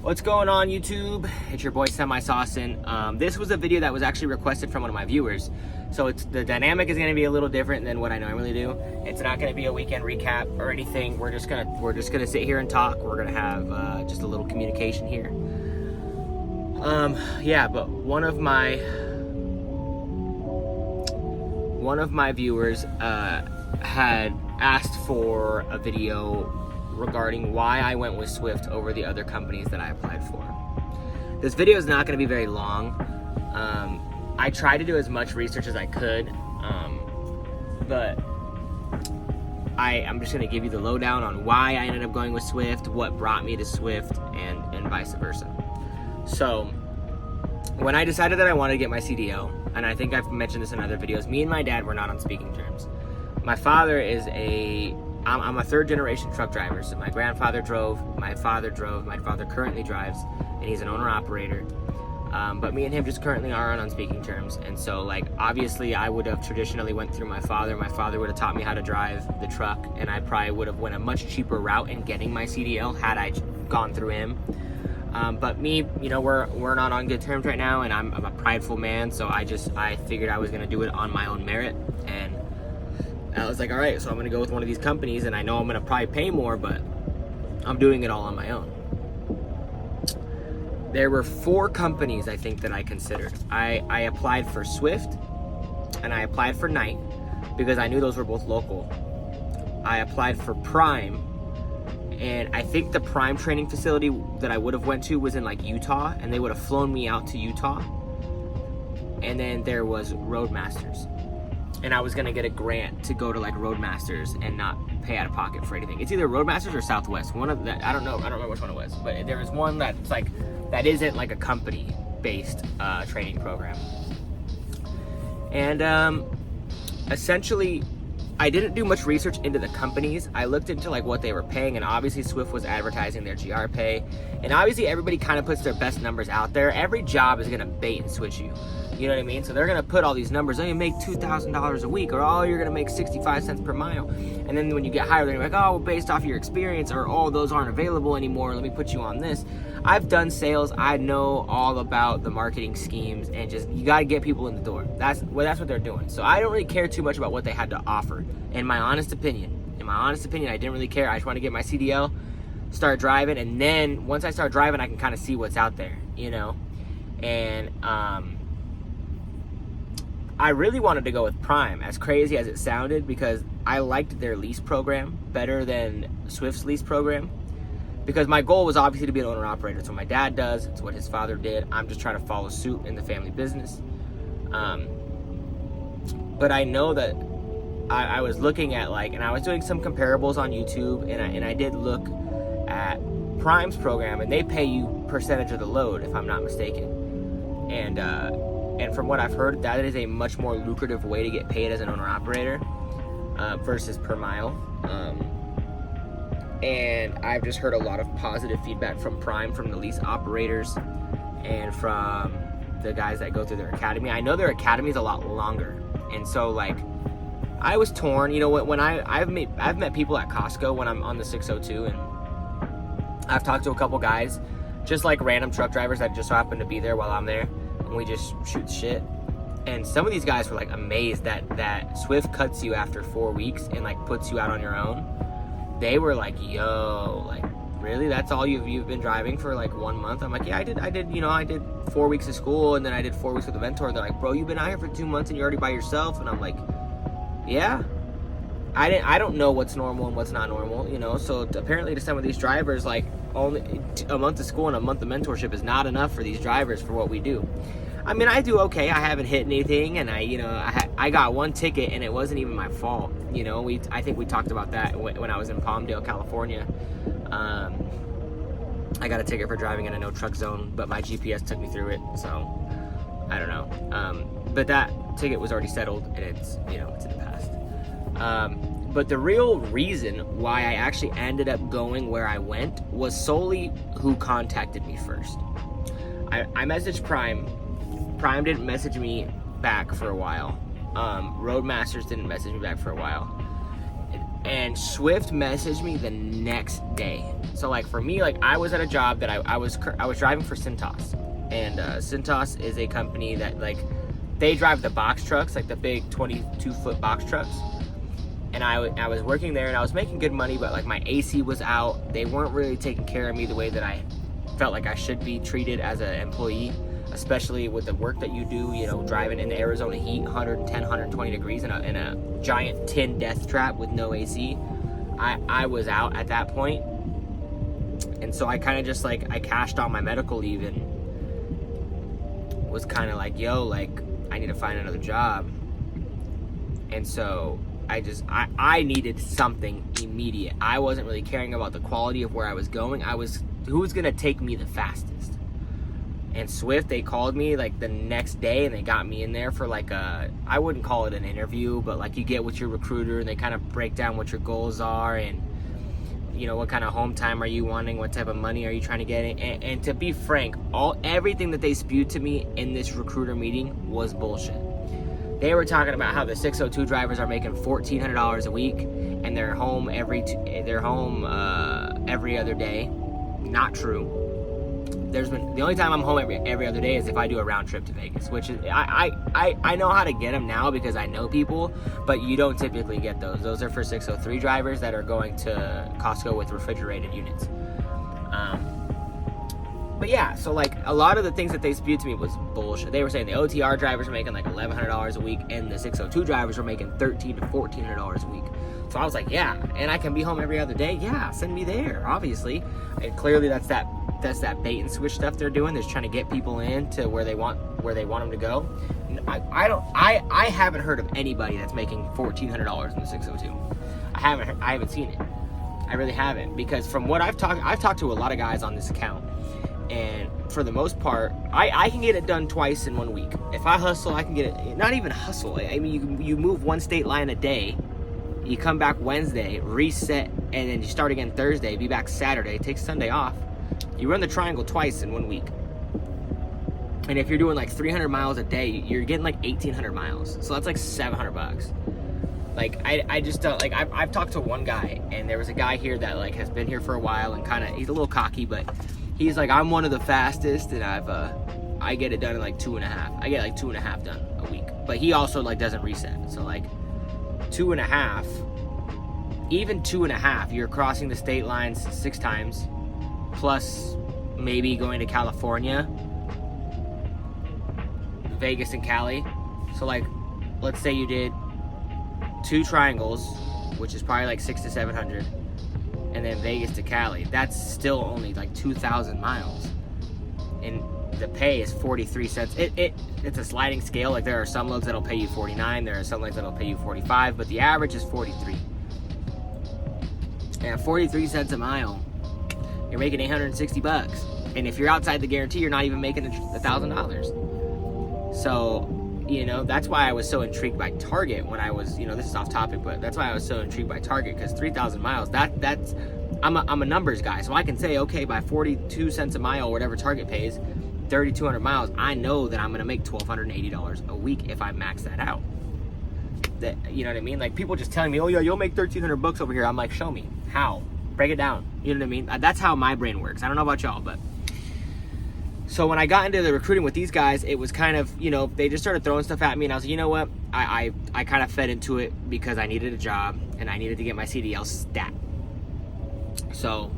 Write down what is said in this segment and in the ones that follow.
What's going on, YouTube? It's your boy Semi Saucin'. This was a video that was actually requested from one of my viewers, so the dynamic is going to be a little different than what I normally do. It's not going to be a weekend recap or anything. We're just gonna sit here and talk. We're gonna have just a little communication here. Yeah, but one of my viewers had asked for a video regarding why I went with Swift over the other companies that I applied for. This video is not going to be very long. I tried to do as much research as I could, but I'm just going to give you the lowdown on why I ended up going with Swift, what brought me to Swift, and vice versa. So, when I decided that I wanted to get my CDL, and I think I've mentioned this in other videos, me and my dad were not on speaking terms. My father is I'm a third generation truck driver. So my grandfather drove, my father currently drives, and he's an owner operator. But me and him just currently aren't on speaking terms. And so, like, obviously I would have traditionally went through my father. My father would have taught me how to drive the truck, and I probably would have went a much cheaper route in getting my CDL had I gone through him. But me, you know, we're not on good terms right now, and I'm a prideful man. So I figured I was gonna do it on my own merit, and I was like, all right, so I'm gonna go with one of these companies, and I know I'm gonna probably pay more, but I'm doing it all on my own. There were 4 companies, I think, that I considered. I applied for Swift, and I applied for Knight, because I knew those were both local. I applied for Prime, and I think the Prime training facility that I would have went to was in, like, Utah, and they would have flown me out to Utah. And then there was Roadmasters. And I was gonna get a grant to go to, like, Roadmasters and not pay out of pocket for anything. It's either Roadmasters or Southwest. One of that, I don't remember which one it was, but there was one that's like, that isn't like a company-based training program. And essentially, I didn't do much research into the companies. I looked into, like, what they were paying, and obviously Swift was advertising their GR pay. And obviously everybody kind of puts their best numbers out there. Every job is gonna bait and switch you. You know what I mean? So they're gonna put all these numbers. Oh, you make $2,000 a week, or oh, you're gonna make 65 cents per mile. And then when you get hired, they're like, oh, well, based off your experience, or oh, those aren't available anymore. Let me put you on this. I've done sales. I know all about the marketing schemes, and just, you gotta get people in the door. That's what they're doing. So I don't really care too much about what they had to offer. In my honest opinion, I didn't really care. I just want to get my CDL, start driving, and then once I start driving, I can kind of see what's out there, you know. And I really wanted to go with Prime, as crazy as it sounded, because I liked their lease program better than Swift's lease program. Because my goal was obviously to be an owner-operator. It's what my dad does. It's what his father did. I'm just trying to follow suit in the family business. But I know that I was looking at, like, and I was doing some comparables on YouTube, and I did look at Prime's program, and they pay you percentage of the load, if I'm not mistaken. And from what I've heard, that is a much more lucrative way to get paid as an owner-operator versus per mile. And I've just heard a lot of positive feedback from Prime, from the lease operators, and from the guys that go through their academy. I know their academy is a lot longer, and so, like, I was torn. You know, when I've met people at Costco when I'm on the 602, and I've talked to a couple guys, just like random truck drivers that just so happen to be there while I'm there. We just shoot shit, and some of these guys were, like, amazed that Swift cuts you after 4 weeks and, like, puts you out on your own. They were like, yo, like, really, that's all you've been driving for, like, 1 month? I'm like, yeah, I did, you know, I did 4 weeks of school, and then I did 4 weeks with a mentor. They're like, bro, you've been out here for 2 months and you're already by yourself. And I'm like, yeah, I don't know what's normal and what's not normal, you know. So apparently to some of these drivers, like, only a month of school and a month of mentorship is not enough for these drivers for what we do. I mean, I do okay. I haven't hit anything, and I got 1 ticket, and it wasn't even my fault. You know, I think we talked about that when I was in Palmdale, California. I got a ticket for driving in a no truck zone, but my GPS took me through it, so I don't know. But that ticket was already settled, and it's, you know, it's in the past. But the real reason why I actually ended up going where I went was solely who contacted me first. I messaged Prime. Prime didn't message me back for a while. Roadmasters didn't message me back for a while. And Swift messaged me the next day. So like for me, like I was at a job that I was driving for Cintas, and Cintas is a company that like they drive the box trucks, like the big 22-foot box trucks. And I was working there and I was making good money, but like my AC was out. They weren't really taking care of me the way that I felt like I should be treated as an employee, especially with the work that you do, you know, driving in the Arizona heat, 110, 120 degrees in a giant tin death trap with no AC. I was out at that point. And so I kind of just like, I cashed on my medical leave and was kind of like, yo, like, I need to find another job. And so I needed something immediate. I wasn't really caring about the quality of where I was going. Who was going to take me the fastest? And Swift, they called me like the next day and they got me in there for like I wouldn't call it an interview, but like you get with your recruiter and they kind of break down what your goals are and, you know, what kind of home time are you wanting, what type of money are you trying to get in. And to be frank, everything that they spewed to me in this recruiter meeting was bullshit. They were talking about how the 602 drivers are making $1,400 a week and they're home every other day. Not true. The only time I'm home every other day is if I do a round trip to Vegas, which is I know how to get them now because I know people, but you don't typically get those. Those are for 603 drivers that are going to Costco with refrigerated units. But yeah, so like a lot of the things that they spewed to me was bullshit. They were saying the OTR drivers were making like $1,100 a week and the 602 drivers were making $1,300 to $1,400 a week. So I was like, yeah, and I can be home every other day. Yeah, send me there, obviously. And clearly that's that bait and switch stuff they're doing. They're just trying to get people in to where they want them to go. I haven't heard of anybody that's making $1,400 in the 602. I haven't seen it. I really haven't, because from what I've talked to a lot of guys on this account, and for the most part, I can get it done twice in 1 week. If I hustle, I can get it. Not even hustle. I mean, you move one state line a day. You come back Wednesday, reset, and then you start again Thursday. Be back Saturday. Take Sunday off. You run the triangle twice in 1 week. And if you're doing like 300 miles a day, you're getting like 1,800 miles. So that's like $700. Like I just don't like. I've talked to one guy, and there was a guy here that like has been here for a while and kind of he's a little cocky, but he's like, I'm one of the fastest, and I get it done in like 2.5. I get like 2.5 done a week. But he also like doesn't reset. So like 2.5, even 2.5, you're crossing the state lines 6 times, plus maybe going to California, Vegas and Cali. So like, let's say you did 2 triangles, which is probably like 600 to 700, and then Vegas to Cali. That's still only like 2,000 miles, and the pay is 43 cents. It's a sliding scale. Like there are some loads that'll pay you 49, there are some loads that'll pay you 45, but the average is 43. And 43 cents a mile, you're making $860. And if you're outside the guarantee, you're not even making $1,000. So, you know, that's why I was so intrigued by Target when I was, you know, this is off topic, but that's why I was so intrigued by Target, because 3,000 miles, that's I'm a numbers guy, so I can say, okay, by 42 cents a mile, whatever Target pays, 3,200 miles, I know that I'm gonna make $1,280 a week if I max that out. That, you know what I mean? Like people just telling me, oh yeah, you'll make $1,300 over here. I'm like, show me how. Break it down. You know what I mean? That's how my brain works. I don't know about y'all, but so when I got into the recruiting with these guys, it was kind of, you know, they just started throwing stuff at me, and I was like, you know what? I kind of fed into it because I needed a job and I needed to get my CDL stat. So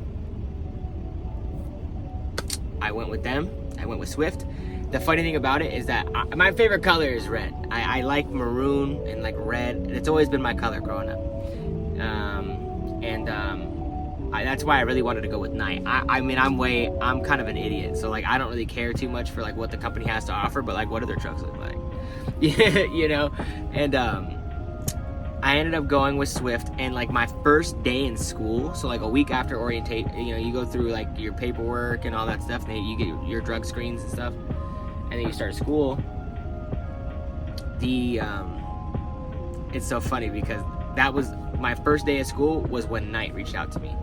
I went with them. I went with Swift. The funny thing about it is that my favorite color is red. I like maroon and like red. It's always been my color growing up. That's why I really wanted to go with night. I'm kind of an idiot, so like I don't really care too much for like what the company has to offer, but like what do their trucks look like? You know? And I ended up going with Swift, and like my first day in school, so like a week after orientate, you know, you go through like your paperwork and all that stuff, and you get your drug screens and stuff, and then you start school. It's so funny because that was my first day of school was when Knight reached out to me.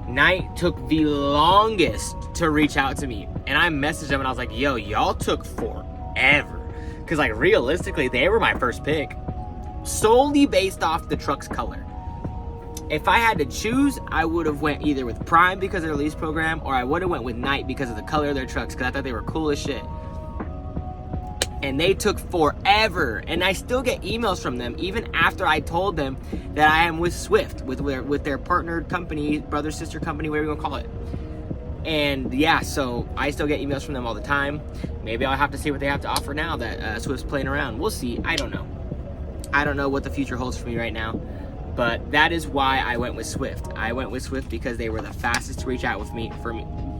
Knight took the longest to reach out to me, and I messaged them and I was like, yo, y'all took forever, because like realistically they were my first pick solely based off the truck's color. if I had to choose, I would have went either with Prime because of their lease program, or I would have went with Night because of the color of their trucks, because I thought they were cool as shit. And they took forever, and I still get emails from them even after I told them that I am with Swift, with their partner company, brother, sister company, whatever you want to call it. And yeah, so I still get emails from them all the time. Maybe I'll have to see what they have to offer now that Swift's playing around. We'll see. I don't know. I don't know what the future holds for me right now. But that is why I went with Swift. I went with Swift because they were the fastest to reach out with me.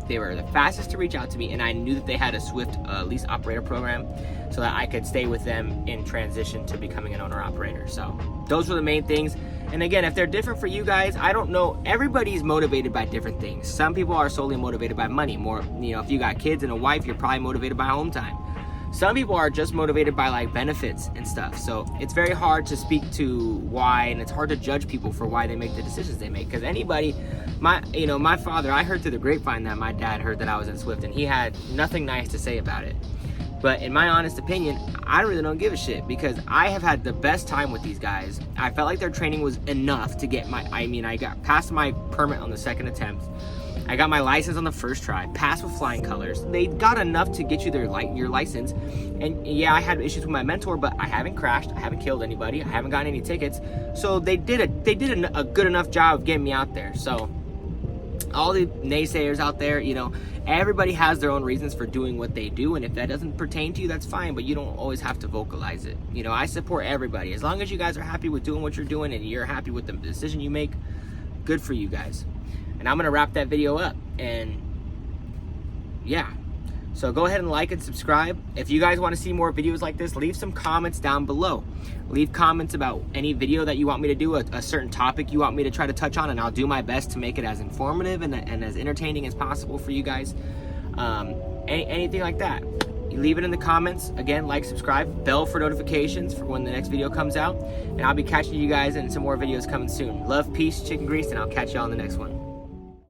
They were the fastest to reach out to me, and I knew that they had a Swift lease operator program so that I could stay with them in transition to becoming an owner operator. So those were the main things. And again, if they're different for you guys, I don't know. Everybody's motivated by different things. Some people are solely motivated by money. More, if you got kids and a wife, you're probably motivated by home time. Some people are just motivated by like benefits and stuff. So it's very hard to speak to why, and it's hard to judge people for why they make the decisions they make. Because anybody, my father, I heard through the grapevine that my dad heard that I was in Swift, and he had nothing nice to say about it. But in my honest opinion, I really don't give a shit, because I have had the best time with these guys. I felt like their training was enough to get I got past my permit on the second attempt. I got my license on the first try, passed with flying colors. They got enough to get you your license. And yeah, I had issues with my mentor, but I haven't crashed, I haven't killed anybody, I haven't gotten any tickets. So they did a good enough job of getting me out there. So all the naysayers out there, everybody has their own reasons for doing what they do, and if that doesn't pertain to you, that's fine, but you don't always have to vocalize it. I support everybody. As long as you guys are happy with doing what you're doing and you're happy with the decision you make, good for you guys. And I'm gonna wrap that video up, and yeah. So go ahead and like and subscribe. If you guys want to see more videos like this, leave some comments down below. Leave comments about any video that you want me to do, a certain topic you want me to try to touch on, and I'll do my best to make it as informative and as entertaining as possible for you guys. Anything like that. You leave it in the comments. Again, like, subscribe, bell for notifications for when the next video comes out. And I'll be catching you guys in some more videos coming soon. Love, peace, chicken grease, and I'll catch you all in the next one.